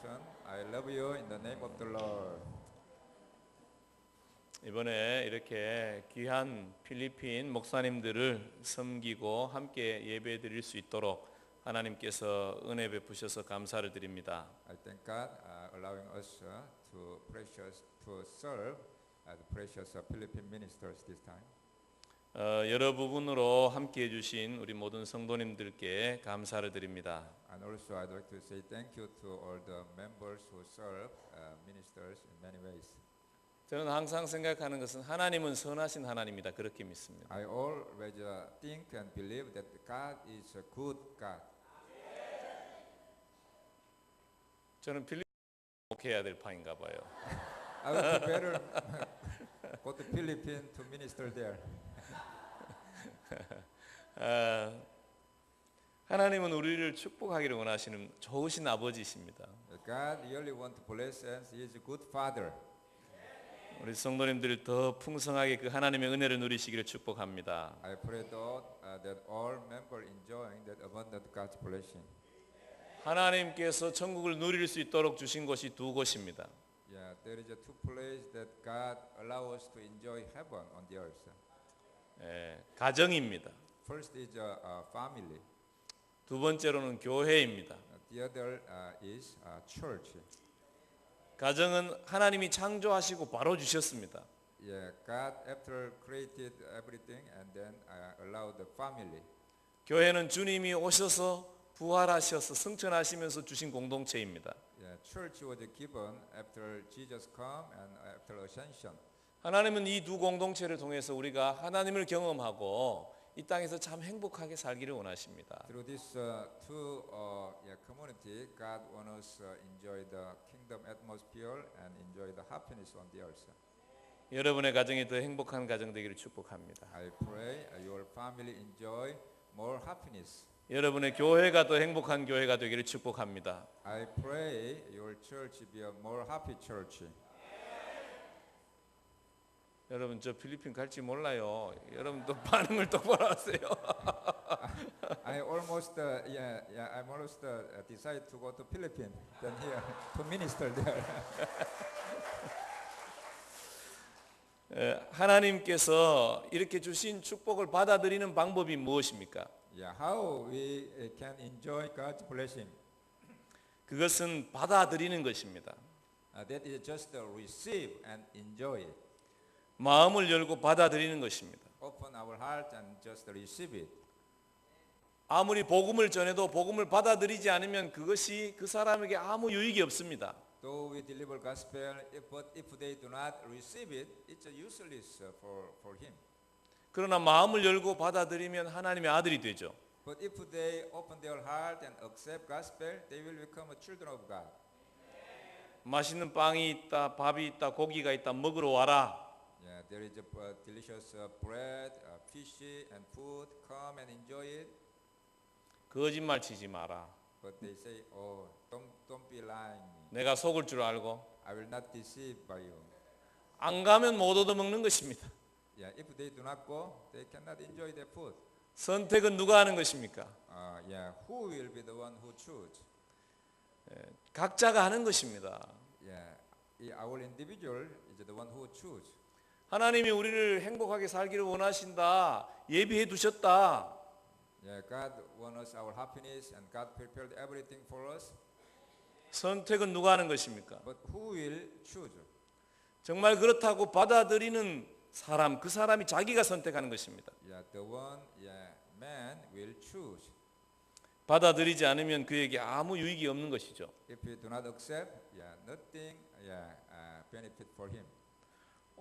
introduction. I love you in the name of the Lord. 이번에 이렇게 귀한 필리핀 목사님들을 섬기고 함께 예배 드릴 수 있도록 하나님께서 은혜 베푸셔서 감사를 드립니다. I thank God allowing us to serve as precious Philippine ministers this time. 여러 부분으로 함께 해주신 우리 모든 성도님들께 감사를 드립니다. And also I'd like to say thank you to all the members who serve ministers in many ways. 저는 항상 생각하는 것은 하나님은 선하신 하나님이다 그렇게 믿습니다. I always think and believe that God is a good God. 저는 필리핀 목회해야 될 판인가 봐요. I would better go to Philippines to minister there. 하나님은 우리를 축복하기를 원하시는 좋으신 아버지이십니다. God really want to bless us. He is a good father. 우리 성도님들 더 풍성하게 그 하나님의 은혜를 누리시기를 축복합니다. I pray that all members enjoying that abundant God's blessing. 하나님께서 천국을 누릴 수 있도록 주신 곳이 두 곳입니다. Yeah, there is a two places that God allow us to enjoy heaven on the earth. 가정입니다. First is a family. 두 번째로는 교회입니다. The other is church. 가정은 하나님이 창조하시고 바로 주셨습니다. Yeah, God after created everything and then allowed the family. 교회는 주님이 오셔서 부활하셔서 승천하시면서 주신 공동체입니다. Yeah, church was given after Jesus come and after ascension. 하나님은 이 두 공동체를 통해서 우리가 하나님을 경험하고 이 땅에서 참 행복하게 살기를 원하십니다. Through this two community, God wants us enjoy the kingdom atmosphere and enjoy the happiness on the earth. 여러분의 가정이 더 행복한 가정 되기를 축복합니다. I pray your family enjoy more happiness. 여러분의 교회가 더 행복한 교회가 되기를 축복합니다. I pray your church be a more happy church. 여러분 저 필리핀 갈지 몰라요. 여러분 또 반응을 똑바로 하세요. I'm almost decide to go to Philippines than here to minister there. 하나님께서 이렇게 주신 축복을 받아들이는 방법이 무엇입니까? Yeah, how we can enjoy God's blessing? 그것은 받아들이는 것입니다. That is just receive and enjoy it. 마음을 열고 받아들이는 것입니다. Open our heart and just receive it. 아무리 복음을 전해도 복음을 받아들이지 않으면 그것이 그 사람에게 아무 유익이 없습니다. Though we deliver gospel, but if they do not receive it, it's useless for him. 그러나 마음을 열고 받아들이면 하나님의 아들이 되죠. But if they open their heart and accept gospel, they will become children of God. 맛있는 빵이 있다, 밥이 있다, 고기가 있다, 먹으러 와라. Yeah, there is a delicious bread, fish and food. Come and enjoy it. 거짓말 치지 마라. But they say, oh, don't be lying me. 내가 속을 줄 알고 I will not deceive by you. 안 가면 못 얻어먹는 것입니다. Yeah, if they do not go, they cannot enjoy their food. 선택은 누가 하는 것입니까? Yeah, who will be the one who choose? 각자가 하는 것입니다. Yeah, our individual is the one who choose. 하나님이 우리를 행복하게 살기를 원하신다. 예비해 두셨다. Yeah, God wants us our happiness and God prepared everything for us. 선택은 누가 하는 것입니까? But who will choose? 정말 그렇다고 받아들이는 사람, 그 사람이 자기가 선택하는 것입니다. Yeah, the one, man will choose. 받아들이지 않으면 그에게 아무 유익이 없는 것이죠. If he do not accept, nothing, benefit for him.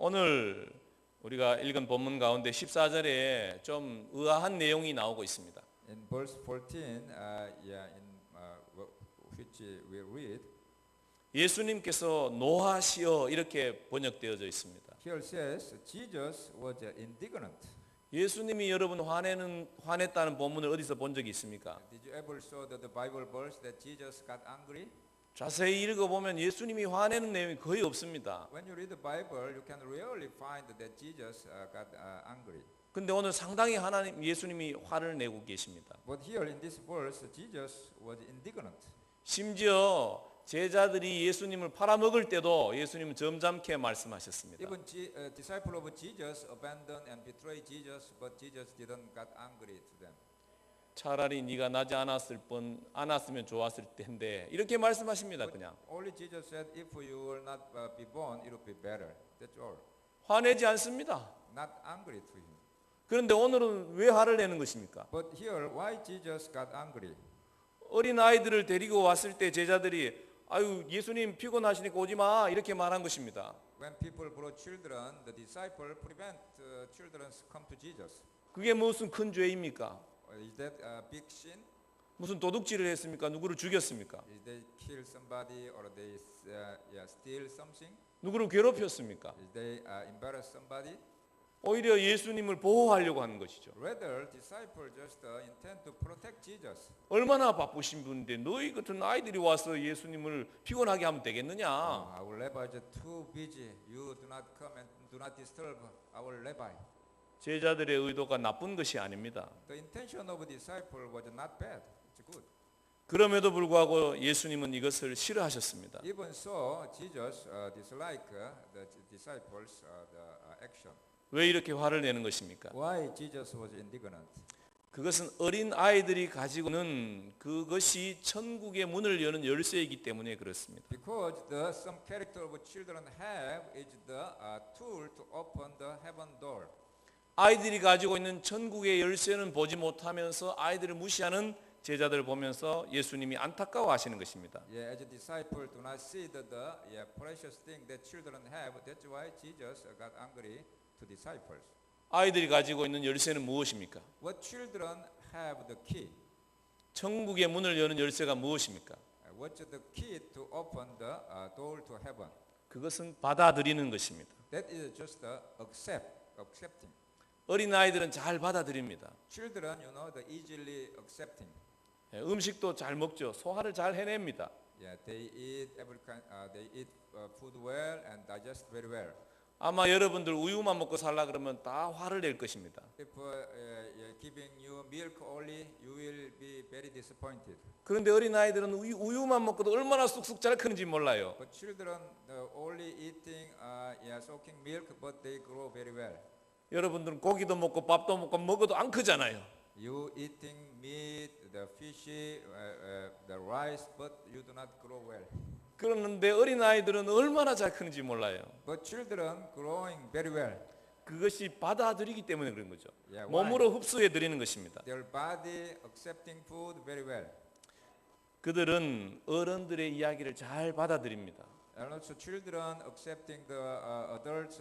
오늘 우리가 읽은 본문 가운데 14절에 좀 의아한 내용이 나오고 있습니다. In verse 14, which we read, 예수님께서 노하시어 이렇게 번역되어져 있습니다. here says Jesus was indignant. 예수님이 여러분 화냈다는 본문을 어디서 본 적이 있습니까? Did you ever saw the Bible verse that Jesus got angry? 자세히 읽어보면 예수님이 화내는 내용이 거의 없습니다. When you read the Bible, you can rarely find that Jesus got angry. 근데 오늘 상당히 예수님이 화를 내고 계십니다. But here in this verse, Jesus was indignant. 심지어 제자들이 예수님을 팔아먹을 때도 예수님은 점잖게 말씀하셨습니다. Even disciple of Jesus abandoned and betrayed Jesus, but Jesus didn't get angry to them. 차라리 네가 나지 않았으면 좋았을 텐데 이렇게 말씀하십니다. 그냥 Only Jesus said, if you will not be born, it will be better. That's all. 화내지 않습니다. Not angry to him. 그런데 오늘은 왜 화를 내는 것입니까? But here, why Jesus got angry? 어린 아이들을 데리고 왔을 때 제자들이 아유 예수님 피곤하시니까 오지 마 이렇게 말한 것입니다. When people brought children, the disciple prevent children come to Jesus. 그게 무슨 큰 죄입니까? Is that a big sin? 무슨 도둑질을 했습니까? 누구를 죽였습니까? Is they kill somebody or they steal something? 누구를 괴롭혔습니까? Is they embarrass somebody? 오히려 예수님을 보호하려고 하는 것이죠. Rather, disciple just intend to protect Jesus. 얼마나 바쁘신 분인데 너희 같은 아이들이 와서 예수님을 피곤하게 하면 되겠느냐? Our rabbi is too busy. You do not come and do not disturb our rabbi. 제자들의 의도가 나쁜 것이 아닙니다. The intention of the disciple was not bad. It's good. 그럼에도 불구하고 예수님은 이것을 싫어하셨습니다. Even so, Jesus disliked the disciples' the action. 왜 이렇게 화를 내는 것입니까? Why Jesus was indignant? 그것은 어린 아이들이 가지고는 그것이 천국의 문을 여는 열쇠이기 때문에 그렇습니다. Because some character of children have is the tool to open the heaven door. 아이들이 가지고 있는 천국의 열쇠는 보지 못하면서 아이들을 무시하는 제자들을 보면서 예수님이 안타까워하시는 것입니다. Yeah, as a disciple do not see the precious thing that children have. That's why Jesus got angry to disciples. 아이들이 가지고 있는 열쇠는 무엇입니까? What children have the key? 천국의 문을 여는 열쇠가 무엇입니까? What's the key to open the door to heaven? 그것은 받아들이는 것입니다. That is just accepting. 어린 아이들은 잘 받아들입니다. Children, the easily accepting. 음식도 잘 먹죠. 소화를 잘 해냅니다. Yeah, they eat they eat food well and digest very well. 아마 여러분들 우유만 먹고 살라 그러면 다 화를 낼 것입니다. If giving you milk only, you will be very disappointed. 그런데 어린 아이들은 우유만 먹고도 얼마나 쑥쑥 잘 크는지 몰라요. But children only eating soaking milk, but they grow very well. 여러분들은 고기도 먹고 밥도 먹고 먹어도 안 크잖아요. You eating meat, the fishy, the rice, but you do not grow well. 그런데 어린 아이들은 얼마나 잘 크는지 몰라요. But children growing very well. 그것이 받아들이기 때문에 그런 거죠. Yeah, why? 몸으로 흡수해 드리는 것입니다. Their body accepting food very well. 그들은 어른들의 이야기를 잘 받아들입니다. And also children accepting the adults,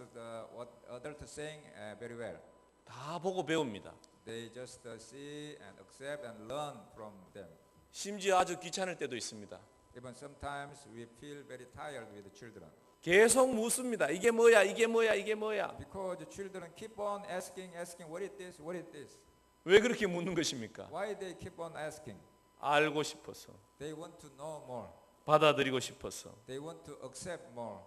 what adults saying very well. 다 보고 배웁니다. They just see and accept and learn from them. 심지어 아주 귀찮을 때도 있습니다. Even sometimes we feel very tired with the children. 계속 묻습니다. 이게 뭐야? 이게 뭐야? 이게 뭐야? Because the children keep on asking, what is this? What is this? 왜 그렇게 묻는 것입니까? Why they keep on asking? 알고 싶어서, They want to know more. 받아들이고 싶어서. They want to accept more.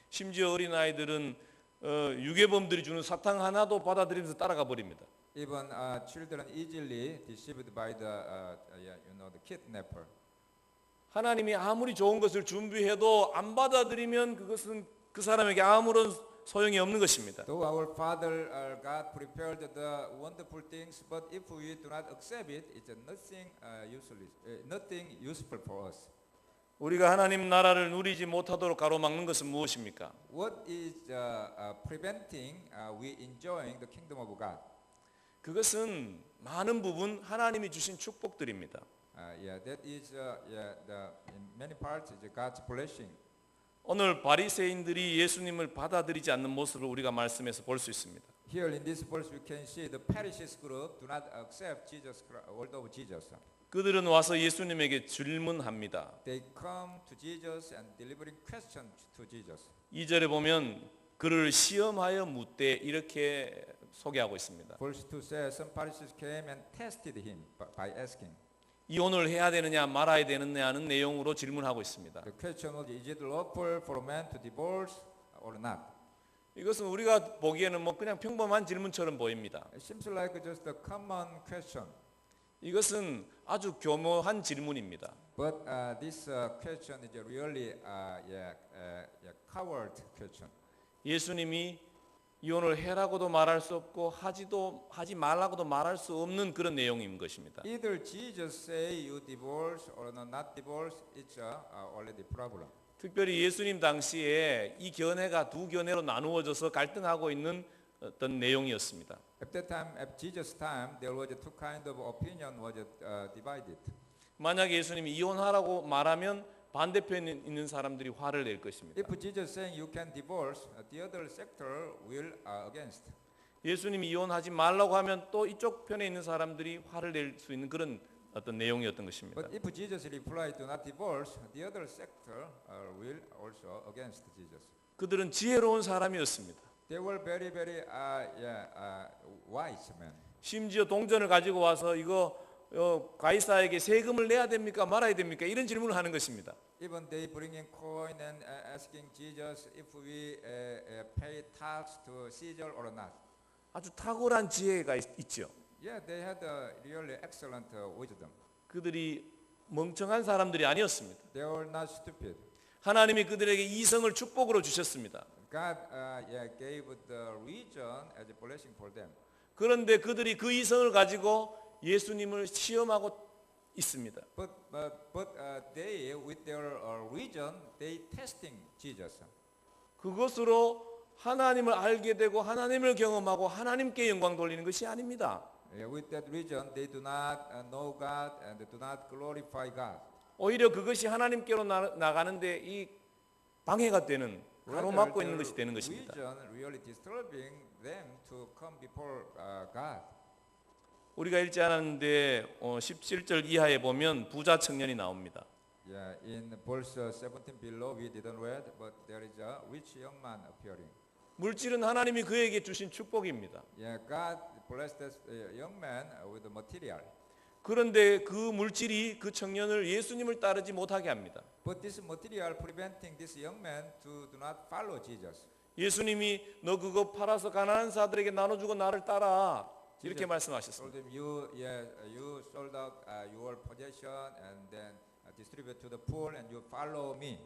심지어 어린 아이들은 유괴범들이 주는 사탕 하나도 받아들이면서 따라가 버립니다. Even children easily deceived by the kidnapper. 하나님이 아무리 좋은 것을 준비해도 안 받아들이면 그것은 그 사람에게 아무런 소용이 없는 것입니다. Though our Father God prepared the wonderful things, but if we do not accept it, it's nothing useful for us. 우리가 하나님 나라를 누리지 못하도록 가로막는 것은 무엇입니까? What is preventing we enjoying the kingdom of God? 그것은 많은 부분 하나님이 주신 축복들입니다. That is in many parts is God's blessing. 오늘 바리새인들이 예수님을 받아들이지 않는 모습을 우리가 말씀에서 볼 수 있습니다. Here in this verse we can see the Pharisees group do not accept Jesus, word of Jesus. 그들은 와서 예수님에게 질문합니다. They come to Jesus and delivering questions to Jesus. 2절에 보면 그를 시험하여 묻되 이렇게 소개하고 있습니다. Verse 2 says some Pharisees came and tested him by asking. 이혼을 해야 되느냐 말아야 되느냐는 내용으로 질문하고 있습니다. The question was, is it lawful for a man to divorce or not? 이것은 우리가 보기에는 그냥 평범한 질문처럼 보입니다. It seems like just a common question. 이것은 아주 교묘한 질문입니다. But this question is really coward question. 예수님이 이혼을 해라고도 말할 수 없고 하지 말라고도 말할 수 없는 그런 내용인 것입니다. Either Jesus say you divorce or not divorce, it's already problem. 특별히 예수님 당시에 이 견해가 두 견해로 나누어져서 갈등하고 있는 어떤 내용이었습니다. At Jesus' time, there was two kind of opinion was divided. 만약 예수님이 이혼하라고 말하면 반대편에 있는 사람들이 화를 낼 것입니다. If Jesus saying you can divorce, the other sector will against. 예수님이 이혼하지 말라고 하면 또 이쪽 편에 있는 사람들이 화를 낼 수 있는 그런 어떤 내용이었던 것입니다. But if Jesus replied do not divorce, the other sector will also against Jesus. 그들은 지혜로운 사람이었습니다. They were very wise men. 심지어 동전을 가지고 와서 이거 가이사에게 세금을 내야 됩니까 말아야 됩니까 이런 질문을 하는 것입니다. Even they bring in coin and asking Jesus if we pay tax to Caesar or not. 아주 탁월한 지혜가 있죠. Yeah, they had a really excellent wisdom. 그들이 멍청한 사람들이 아니었습니다. They were not stupid. 하나님이 그들에게 이성을 축복으로 주셨습니다. God gave the region as a blessing for them. 그런데 그들이 그 이성을 가지고 예수님을 시험하고 있습니다. But they, with their region, they testing Jesus. 그것으로 하나님을 알게 되고 하나님을 경험하고 하나님께 영광 돌리는 것이 아닙니다. With that region, they do not know God and they do not glorify God. 오히려 그것이 하나님께로 나가는데 이 방해가 되는 가로막고 있는 것이 되는 것입니다. Region really disturbing them to come before God. 우리가 읽지 않았는데 17절 이하에 보면 부자 청년이 나옵니다. Yeah, in verse 17 below we didn't read, but there is a rich young man appearing. 물질은 하나님이 그에게 주신 축복입니다. Yeah, God blessed this young man with the material. 그런데 그 물질이 그 청년을 예수님을 따르지 못하게 합니다. But this material preventing this young man to do not follow Jesus. 예수님이 너 그거 팔아서 가난한 자들에게 나눠주고 나를 따라 이렇게 Told 말씀하셨습니다. him, you sold out your possession and then distribute to the poor and you follow me.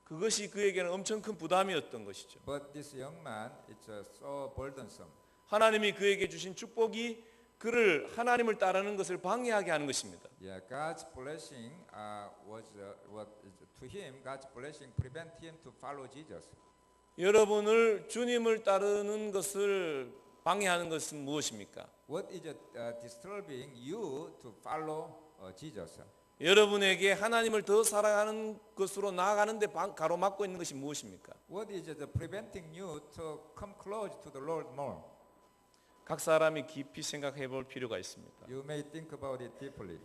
그것이 그에게는 엄청 큰 부담이었던 것이죠. But this young man, it's so burdensome. 하나님이 그에게 주신 축복이 그를 하나님을 따르는 것을 방해하게 하는 것입니다. Yeah, God's blessing was to him. God's blessing prevent him to follow Jesus. 여러분을 주님을 따르는 것을 방해하는 것은 무엇입니까? What is disturbing you to follow Jesus? 여러분에게 하나님을 더 사랑하는 것으로 나아가는데 가로막고 있는 것이 무엇입니까? What is preventing you to come close to the Lord more? 각 사람이 깊이 생각해 볼 필요가 있습니다. You may think about it deeply.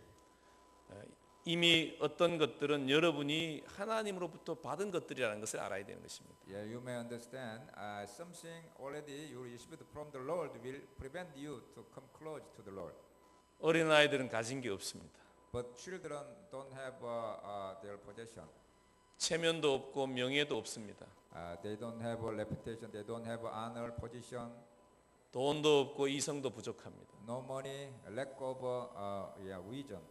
이미 어떤 것들은 여러분이 하나님으로부터 받은 것들이라는 것을 알아야 되는 것입니다. Yeah, you may understand something already you received from the Lord will prevent you to come close to the Lord. 어린아이들은 가진 게 없습니다. But children don't have their possession. 체면도 없고 명예도 없습니다. They don't have a reputation. They don't have honor, position. 돈도 없고 이성도 부족합니다. No money, lack of vision.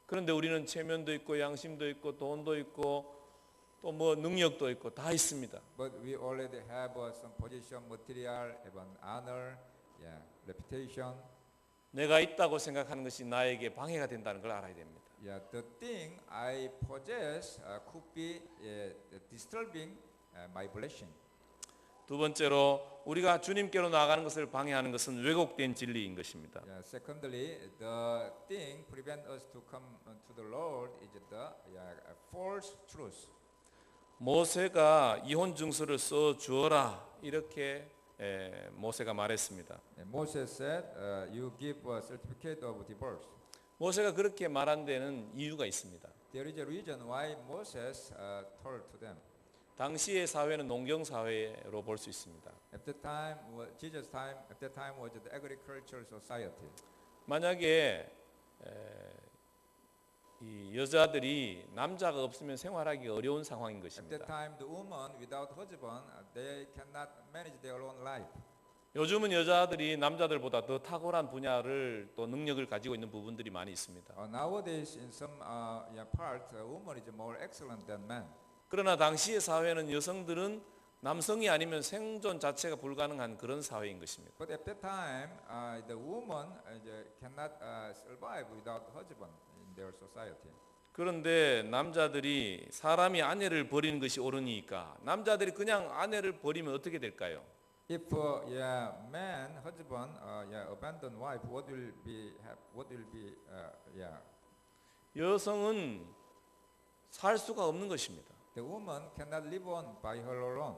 그런데 우리는 체면도 있고 양심도 있고 돈도 있고 또 뭐 능력도 있고 다 있습니다. But we already have some position, material, even honor, reputation. 내가 있다고 생각하는 것이 나에게 방해가 된다는 걸 알아야 됩니다. Yeah, the thing I possess could be disturbing my blessing. 두 번째로 우리가 주님께로 나아가는 것을 방해하는 것은 왜곡된 진리인 것입니다. Yeah, secondly, the thing prevent us to come to the Lord is the false truth. 모세가 이혼 증서를 써 주어라 이렇게 모세가 말했습니다. Moses said, "You give a certificate of divorce." 모세가 그렇게 말한 데는 이유가 있습니다. There is a reason why Moses told to them. 당시의 사회는 농경 사회로 볼 수 있습니다. At the time, Jesus' time, at that time was the agricultural society. 만약에 이 여자들이 남자가 없으면 생활하기 어려운 상황인 At that 것입니다. time, the woman without husband, they cannot manage their own life. 요즘은 여자들이 남자들보다 더 탁월한 분야를 또 능력을 가지고 있는 부분들이 많이 있습니다. Nowadays, in some part, woman is more excellent than man. 그러나 당시의 사회는 여성들은 남성이 아니면 생존 자체가 불가능한 그런 사회인 것입니다. But at that time, the woman cannot survive without husband in their society. 그런데 남자들이 사람이 아내를 버리는 것이 옳으니까 남자들이 그냥 아내를 버리면 어떻게 될까요? If man, husband, abandon wife, what will be, 여성은 살 수가 없는 것입니다. the woman cannot live on by her alone.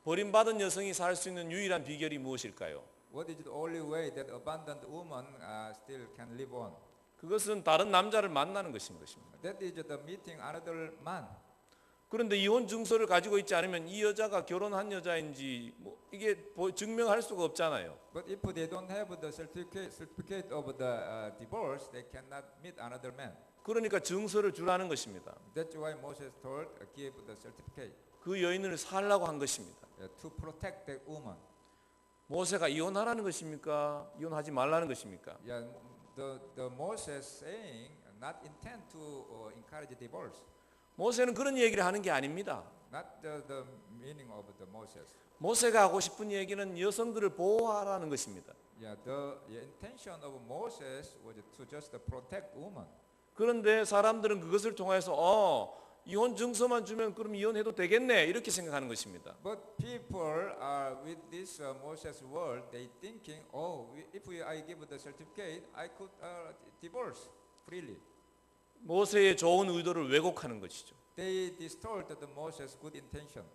버림받은 여성이 살 수 있는 유일한 비결이 무엇일까요? What is the only way that abandoned woman still can live on? 그것은 다른 남자를 만나는 것인 것입니다. That is the meeting another man. 그런데 이혼 증서를 가지고 있지 않으면 이 여자가 결혼한 여자인지 이게 증명할 수가 없잖아요. But if they don't have the certificate of the divorce, they cannot meet another man. 그러니까 증서를 주라는 것입니다. That's why Moses told give the certificate 그 여인을 살라고 한 것입니다. to protect the woman. 모세가 이혼하라는 것입니까? 이혼하지 말라는 것입니까? Yeah, the Moses saying not intend to encourage divorce. 모세는 그런 얘기를 하는 게 아닙니다. Not the meaning of the Moses. 모세가 하고 싶은 얘기는 여성들을 보호하라는 것입니다. Yeah, the intention of Moses was to just protect woman. 그런데 사람들은 그것을 통해서 이혼 증서만 주면 그럼 이혼해도 되겠네 이렇게 생각하는 것입니다. But people with this Moses word, they thinking, if I give the certificate, I could divorce freely. 모세의 좋은 의도를 왜곡하는 것이죠. They distort the Moses' good intention.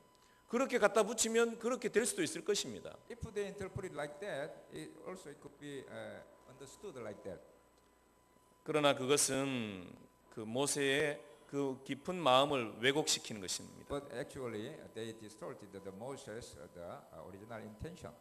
그렇게 갖다 붙이면 그렇게 될 수도 있을 것입니다. If they interpret it like that, it could be understood like that. 그러나 그것은 그 모세의 그 깊은 마음을 왜곡시키는 것입니다. But actually, they distorted the Moses' the original intention.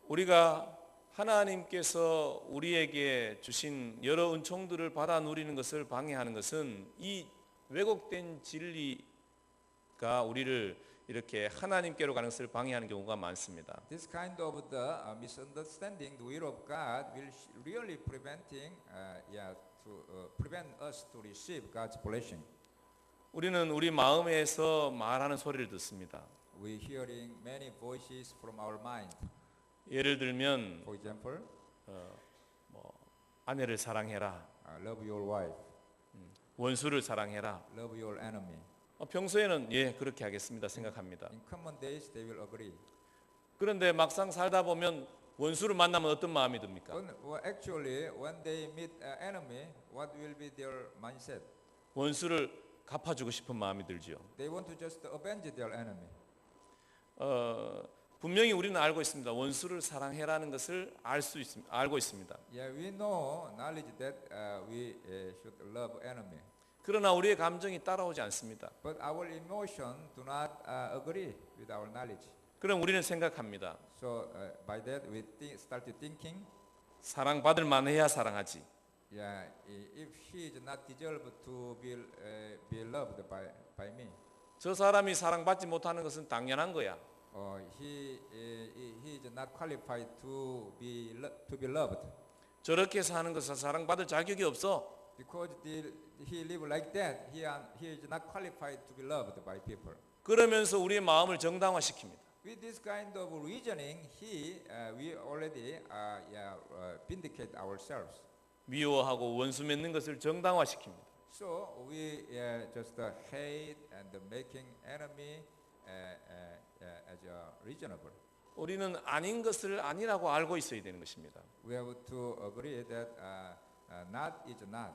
우리가 하나님께서 우리에게 주신 여러 은총들을 받아 누리는 것을 방해하는 것은 이 왜곡된 진리가 우리를 이렇게 하나님께로 가는 것을 방해하는 경우가 많습니다. This kind of the misunderstanding the will of God will really prevent us to receive God's blessing. 우리는 우리 마음에서 말하는 소리를 듣습니다. We hearing many voices from our mind. 예를 들면 For example, 아내를 사랑해라, love your wife, 원수를 사랑해라. love your enemy. 평소에는 그렇게 하겠습니다 생각합니다. In common days, they will agree. 그런데 막상 살다 보면 원수를 만나면 어떤 마음이 듭니까? Actually, when they meet an enemy, what will be their mindset? 원수를 갚아주고 싶은 마음이 들지요. They want to just avenge their enemy. 분명히 우리는 알고 있습니다. 원수를 사랑해라는 것을 알고 있습니다. Yeah, we know knowledge that we should love enemy. 그러나 우리의 감정이 따라오지 않습니다. But our emotion do not agree with our knowledge. 그럼 우리는 생각합니다. So by that we started thinking, 사랑받을 만해야 사랑하지. yeah, if he is not deserved to be loved by me, 저 사람이 사랑받지 못하는 것은 당연한 거야. he is not qualified to be loved. 저렇게 사는 것은 사랑받을 자격이 없어. Because he live like that, he is not qualified to be loved by people. 그러면서 우리의 마음을 정당화시킵니다. With this kind of reasoning, we already vindicate ourselves. 미워하고 원수 맺는 것을 정당화시킵니다. So we just hate and making enemy as reasonable. 우리는 아닌 것을 아니라고 알고 있어야 되는 것입니다. We have to agree that not is not.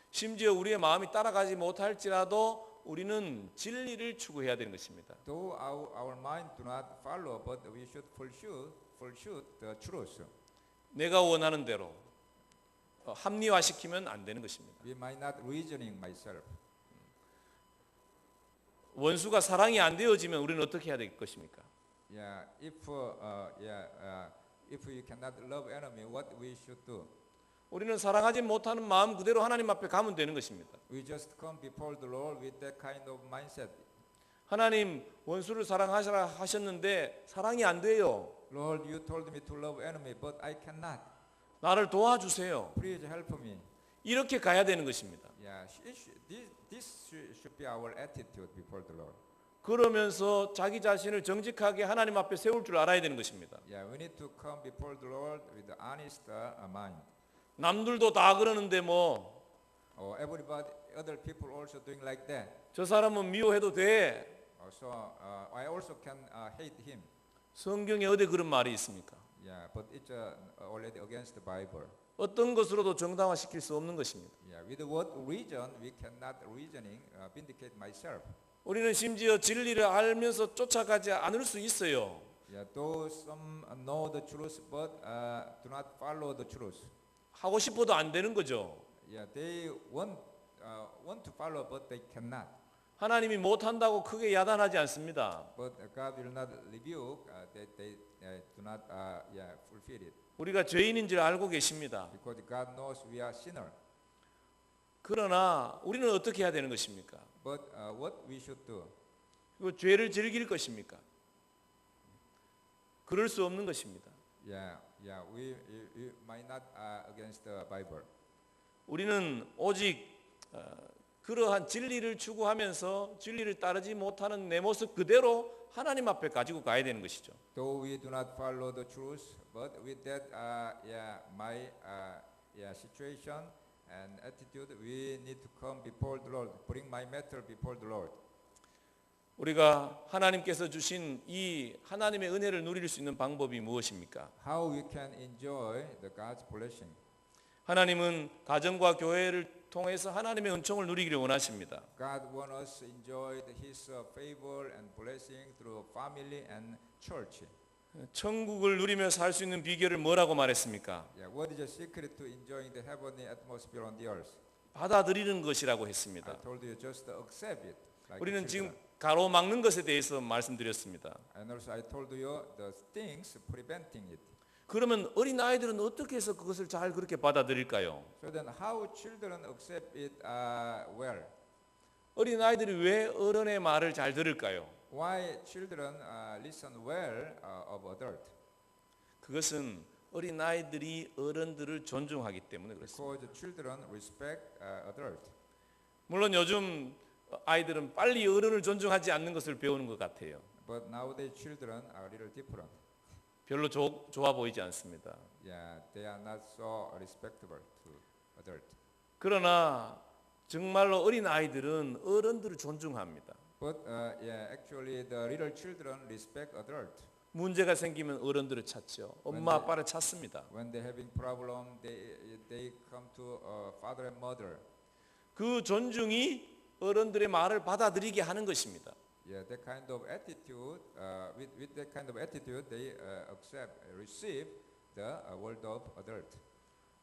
심지어 우리의 마음이 따라가지 못할지라도 우리는 진리를 추구해야 되는 것입니다. Though our mind do not follow, but we should pursue the truth. 내가 원하는 대로 합리화시키면 안 되는 것입니다. We might not reasoning myself. 원수가 사랑이 안 되어지면 우리는 어떻게 해야 될 것입니까? Yeah, if we cannot love enemy, what we should do? 우리는 사랑하지 못하는 마음 그대로 하나님 앞에 가면 되는 것입니다. We just come before the Lord with that kind of mindset. 하나님 원수를 사랑하시라 하셨는데 사랑이 안 돼요. Lord, you told me to love enemy, but I cannot. 나를 도와주세요. Please help me. 이렇게 가야 되는 것입니다. Yeah, this should be our attitude before the Lord. 그러면서 자기 자신을 정직하게 하나님 앞에 세울 줄 알아야 되는 것입니다. Yeah, we need to come before the Lord with an honest mind. 남들도 다 그러는데 뭐 저 Everybody, other people also doing like that. 사람은 미워해도 돼. So I also can hate him. 성경에 어디 그런 말이 있습니까? Yeah, but it's already against the Bible. 어떤 것으로도 정당화시킬 수 없는 것입니다. Yeah, with what reason we cannot reasoning vindicate myself. 우리는 심지어 진리를 알면서 쫓아가지 않을 수 있어요. Yeah, though some know the truth, but do not follow the truth. 하고 싶어도 안 되는 거죠. Yeah, they want to follow, but they cannot. 하나님이 못한다고 크게 야단하지 않습니다. But God will not rebuke that they do not fulfill it. 우리가 죄인인 줄 알고 계십니다. Because God knows we are sinner. 그러나 우리는 어떻게 해야 되는 것입니까? But what we should do? 그 죄를 즐길 것입니까? 그럴 수 없는 것입니다. Yeah, we might not against the Bible. 우리는 오직 그러한 진리를 추구하면서 진리를 따르지 못하는 내 모습 그대로 하나님 앞에 가지고 가야 되는 것이죠. Though we do not follow the truth, but with that my situation and attitude, we need to come before the Lord, bring my matter before the Lord. 우리가 하나님께서 주신 이 하나님의 은혜를 누릴 수 있는 방법이 무엇입니까? How we can enjoy the God's blessing? 하나님은 가정과 교회를 통해서 하나님의 은총을 누리기를 원하십니다. God wants us to enjoy His favor and blessing through family and church. 천국을 누리며 살 수 있는 비결을 뭐라고 말했습니까? Yeah, what is the secret to enjoying the heavenly atmosphere on the earth? 받아들이는 것이라고 했습니다. I told you just accept it. Like 우리는 children. 지금 가로막는 것에 대해서 말씀드렸습니다. And also I told you the things preventing it. 그러면 어린 아이들은 어떻게 해서 그것을 잘 그렇게 받아들일까요? So then, how children accept it well? 어린 아이들이 왜 어른의 말을 잘 들을까요? Why children listen well of adult? 그것은 어린 아이들이 어른들을 존중하기 때문에 그렇습니다. Because children respect adult. 물론 요즘 아이들은 빨리 어른을 존중하지 않는 것을 배우는 것 같아요. But nowadays children are a little different. 별로 좋아 보이지 않습니다. Yeah, they are not so respectable to adult. 그러나 정말로 어린 아이들은 어른들을 존중합니다. But actually the little children respect adult. 문제가 생기면 어른들을 찾죠. 엄마 아빠를 찾습니다. When they having problem, they come to father and mother. 그 존중이 어른들의 말을 받아들이게 하는 것입니다. Yeah, that kind of attitude. With that kind of attitude, they receive the word of adult.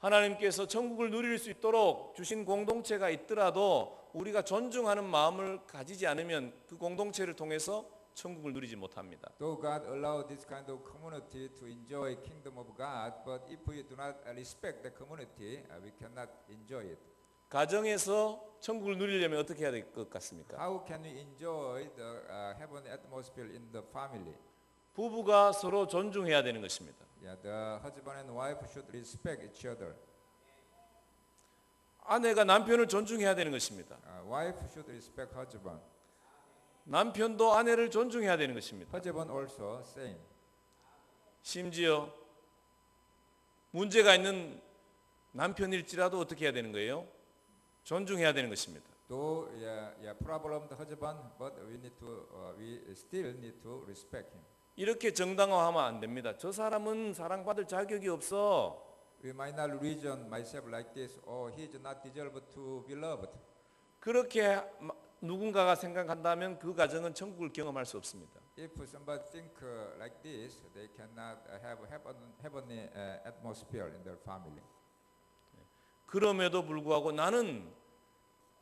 하나님께서 천국을 누릴 수 있도록 주신 공동체가 있더라도 우리가 존중하는 마음을 가지지 않으면 그 공동체를 통해서 천국을 누리지 못합니다. Though God allowed this kind of community to enjoy kingdom of God, but if we do not respect the community, we cannot enjoy it. 가정에서 천국을 누리려면 어떻게 해야 될 것 같습니까? How can we enjoy the heavenly atmosphere in the family? 부부가 서로 존중해야 되는 것입니다. Yeah, the husband and wife should respect each other. 아내가 남편을 존중해야 되는 것입니다. Wife should respect husband. 남편도 아내를 존중해야 되는 것입니다. Husband also same. 심지어 문제가 있는 남편일지라도 어떻게 해야 되는 거예요? 존중해야 되는 것입니다. Though problem the husband, but we still need to respect him. 이렇게 정당화하면 안 됩니다. 저 사람은 사랑받을 자격이 없어. We might not reason myself like this. Oh, he does not deserve to be loved. 그렇게 누군가가 생각한다면 그 가정은 천국을 경험할 수 없습니다. If somebody think like this, they cannot have heavenly atmosphere in their family. 그럼에도 불구하고 나는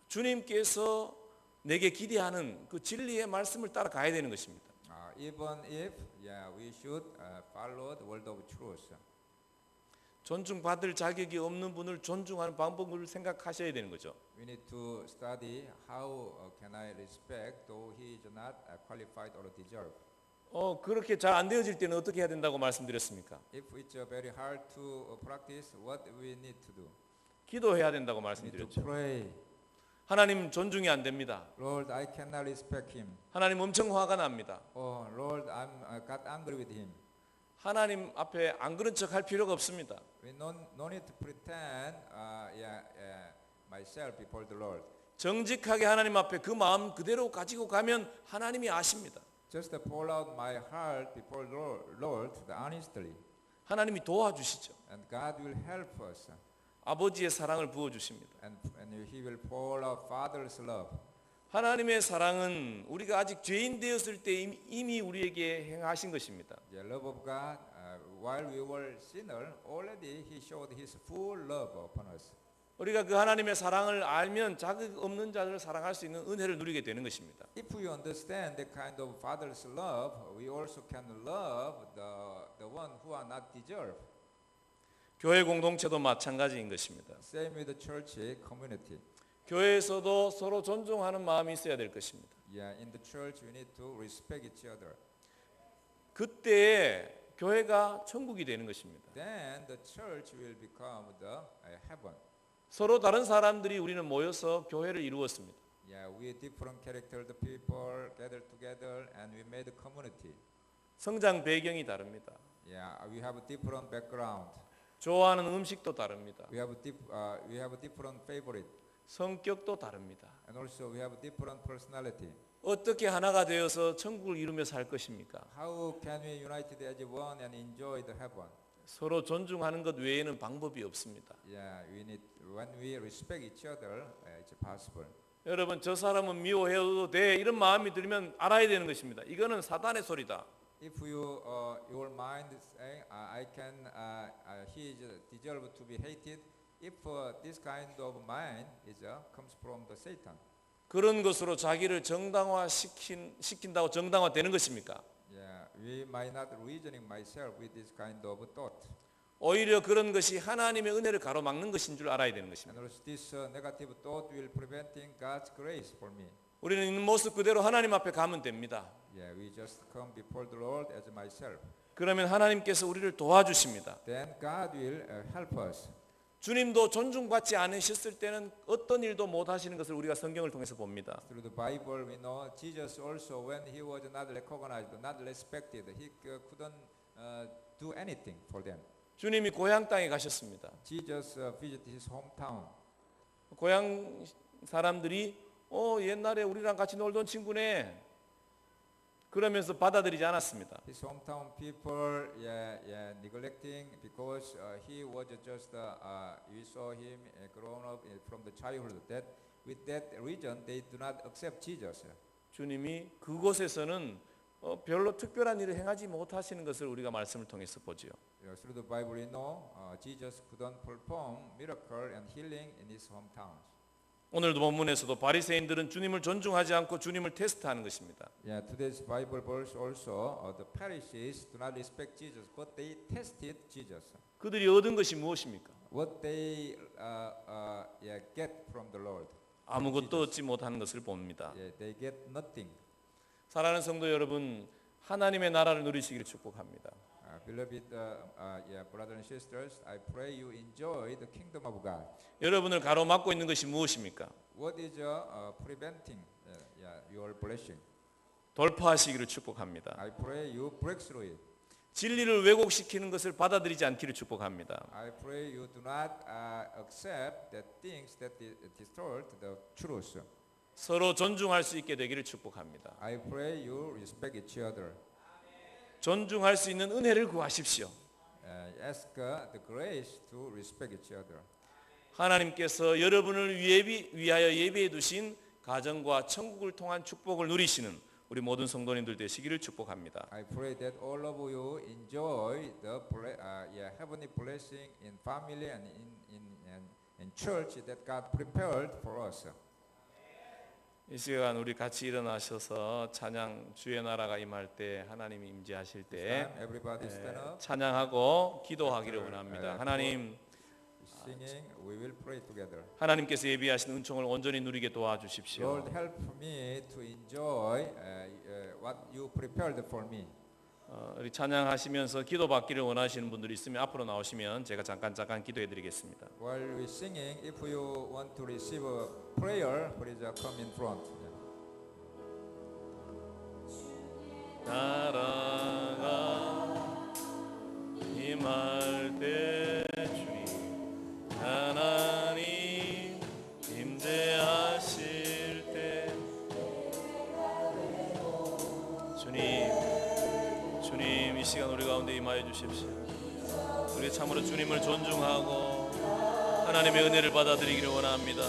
주님께서 내게 기대하는 그 진리의 말씀을 따라가야 되는 것입니다. Even if we should follow the word of truth. 존중받을 자격이 없는 분을 존중하는 방법을 생각하셔야 되는 거죠. We need to study how can I respect though he is not qualified or deserve. 그렇게 잘 안 되어질 때는 어떻게 해야 된다고 말씀드렸습니까? If it's very hard to practice, what we need to do? 기도해야 된다고 We need to 말씀드렸죠. pray. 하나님 존중이 안 됩니다. Lord, I cannot respect him. 하나님 엄청 화가 납니다. Oh, Lord, I got angry with him. 하나님 앞에 안 그런 척 할 필요가 없습니다. We no need to pretend, myself before the Lord. 정직하게 하나님 앞에 그 마음 그대로 가지고 가면 하나님이 아십니다. Just to pour out my heart before the Lord honestly, 하나님이 도와주시죠. and God will help us, 아버지의 사랑을 부어주십니다. and He will pour out Father's love. 하나님의 사랑은 우리가 아직 죄인 되었을 때 이미 우리에게 행하신 것입니다. The love of God, while we were sinner, already He showed His full love upon us. 우리가 그 하나님의 사랑을 알면 자격 없는 자들을 사랑할 수 있는 은혜를 누리게 되는 것입니다. If we understand the kind of Father's love, we also can love the one who are not deserved. 교회 공동체도 마찬가지인 것입니다. Same with the church community. 교회에서도 서로 존중하는 마음이 있어야 될 것입니다. Yeah, in the church we need to respect each other. 그때에 교회가 천국이 되는 것입니다. Then the church will become the heaven. 서로 다른 사람들이 우리는 모여서 교회를 이루었습니다. Yeah, we different character people gathered together and we made a community. 성장 배경이 다릅니다. Yeah, we have a different background. 좋아하는 음식도 다릅니다. We have a different favorite. 성격도 다릅니다. And also we have a different personality. 어떻게 하나가 되어서 천국을 이루며 살 것입니까? How can we united as one and enjoy the heaven? 서로 존중하는 것 외에는 방법이 없습니다. Yeah, we need when we respect each other, it's possible. 여러분 저 사람은 미워해도 돼 이런 마음이 들면 알아야 되는 것입니다. 이거는 사단의 소리다. If your mind is saying he is deserved to be hated, if this kind of mind comes from the Satan. 그런 것으로 자기를 정당화시킨다고 정당화되는 것입니까? Yeah, we might not reasoning myself with this kind of thought. 오히려 그런 것이 하나님의 은혜를 가로막는 것인 줄 알아야 되는 And 것입니다. also this negative thought will preventing God's grace for me. 우리는 있는 모습 그대로 하나님 앞에 가면 됩니다. Yeah, we just come before the Lord as myself. 그러면 하나님께서 우리를 도와주십니다. Then God will help us. 주님도 존중받지 않으셨을 때는 어떤 일도 못 하시는 것을 우리가 성경을 통해서 봅니다. Through the Bible, we know Jesus also, when he was not recognized, not respected, he couldn't do anything for them. 주님이 고향 땅에 가셨습니다. Jesus visited his hometown. 고향 사람들이 옛날에 우리랑 같이 놀던 친구네 그러면서 받아들이지 않았습니다. His hometown people, neglecting because he was just we saw him grown up from the childhood. That with that reason they do not accept Jesus. 주님이 그곳에서는 별로 특별한 일을 행하지 못하시는 것을 우리가 말씀을 통해서 보지요. Through the Bible, we know Jesus couldn't perform miracle and healing in his hometown. 오늘도 본문에서도 바리새인들은 주님을 존중하지 않고 주님을 테스트하는 것입니다. Yeah, today's Bible verse also, the Pharisees do not respect Jesus, but they tested Jesus. 그들이 얻은 것이 무엇입니까? What they get from the Lord. 아무것도 얻지 못하는 것을 봅니다. Yeah, they get nothing. 사랑하는 성도 여러분, 하나님의 나라를 누리시기를 축복합니다. Beloved brothers and sisters, I pray you enjoy the kingdom of God. 여러분을 가로막고 있는 것이 무엇입니까? What is preventing your blessing? 돌파하시기를 축복합니다. I pray you break through it. 진리를 왜곡시키는 것을 받아들이지 않기를 축복합니다. I pray you do not accept the things that distort the truth. 서로 존중할 수 있게 되기를 축복합니다. I pray you respect each other. 존중할 수 있는 은혜를 구하십시오. Ask the grace to respect each other. 하나님께서 여러분을 위하여 예비해 두신 가정과 천국을 통한 축복을 누리시는 우리 모든 성도님들 되시기를 축복합니다. I pray that all of you enjoy the heavenly blessing in family and in church that God prepared for us. 이 시간 우리 같이 일어나셔서 찬양 주의 나라가 임할 때 하나님이 임재하실 때 Time, everybody stand up. 찬양하고 기도하기를 원합니다. 하나님, Singing, we will pray together. 하나님께서 예비하신 은총을 온전히 누리게 도와주십시오. Lord, help me to enjoy what you prepared for me. 우리 찬양하시면서 기도받기를 원하시는 분들이 있으면 앞으로 나오시면 제가 잠깐 기도해드리겠습니다. While we singing, if you want to receive a prayer, please come in front. 나라가 임할 때 주님 하나님 임재하실 때 주님 이 시간 우리 가운데 임하여 주십시오. 우리 참으로 주님을 존중하고 하나님의 은혜를 받아들이기를 원합니다.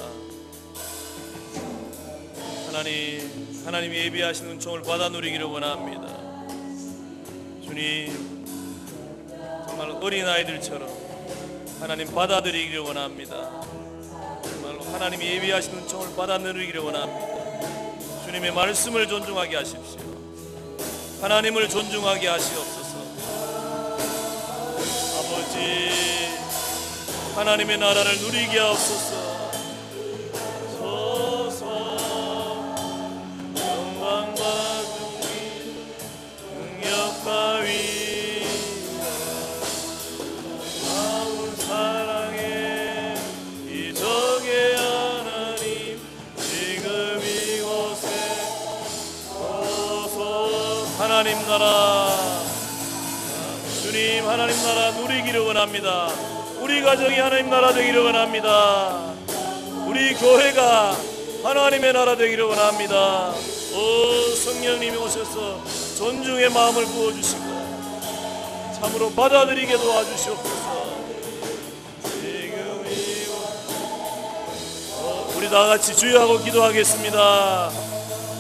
하나님이 예비하신 은총을 받아 누리기를 원합니다. 주님, 정말 어린아이들처럼 하나님 받아들이기를 원합니다. 정말로 하나님이 예비하신 은총을 받아 누리기를 원합니다. 주님의 말씀을 존중하게 하십시오. 하나님을 존중하게 하시옵소서. 아버지, 하나님의 나라를 누리게 하옵소서. 하나님 나라, 주님 하나님 나라 누리기를 원합니다. 우리 가정이 하나님 나라 되기를 원합니다. 우리 교회가 하나님의 나라 되기를 원합니다. 오 성령님이 오셔서 존중의 마음을 부어주시고 참으로 받아들이게 도와주시옵소서. 우리 다 같이 주여 하고 기도하겠습니다.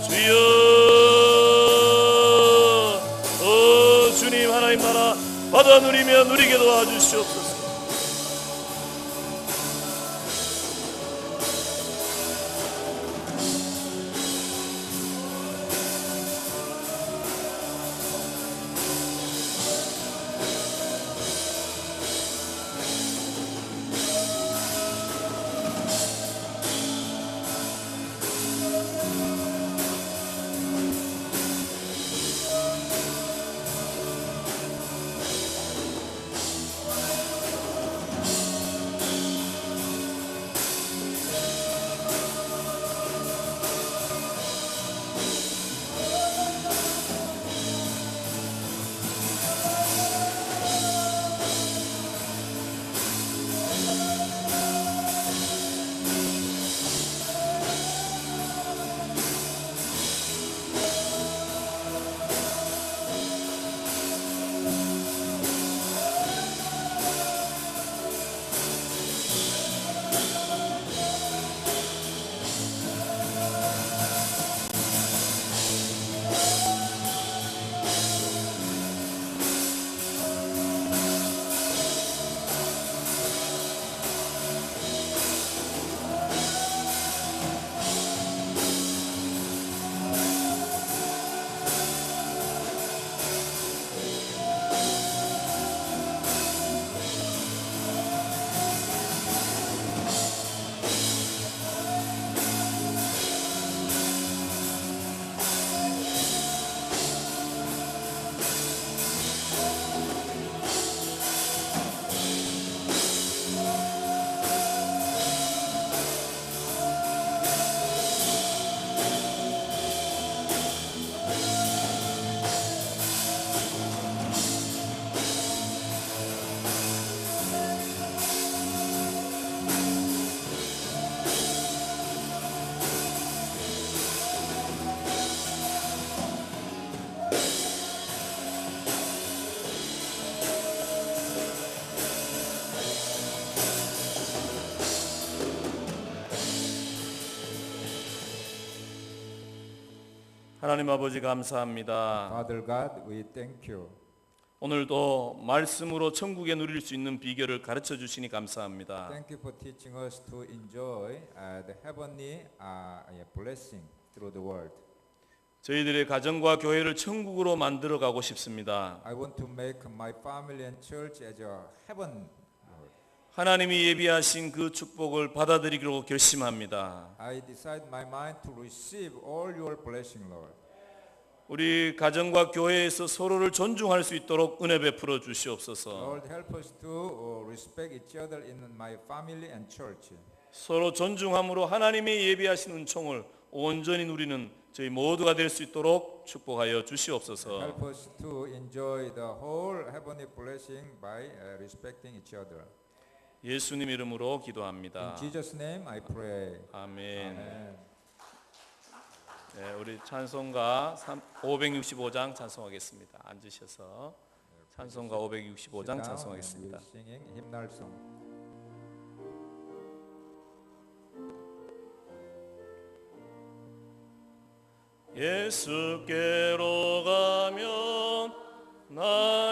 주여, 주님 하나님 나라 받아 누리며 누리게 도와주시옵소서. 하나님 아버지 감사합니다. Father God, we thank you. 오늘도 말씀으로 천국에 누릴 수 있는 비결을 가르쳐 주시니 감사합니다. Thank you for teaching us to enjoy the heavenly blessing through the world. 저희들의 가정과 교회를 천국으로 만들어 가고 싶습니다. I want to make my family and church as a heaven. 하나님이 예비하신 그 축복을 받아들이기로 결심합니다. I decide my mind to receive all your blessing, Lord. 우리 가정과 교회에서 서로를 존중할 수 있도록 은혜 베풀어 주시옵소서. Lord, help us to respect each other in my family and church. 서로 존중함으로 하나님이 예비하신 은총을 온전히 누리는 저희 모두가 될 수 있도록 축복하여 주시옵소서. Help us to enjoy the whole heavenly blessing by respecting each other. 예수님 이름으로 기도합니다. In Jesus' name I pray. 아멘. Amen. 네, 우리 찬송가 565장 찬송하겠습니다. 앉으셔서 찬송가 565장 찬송하겠습니다. We're singing hymnal song. 예수께로 가면 나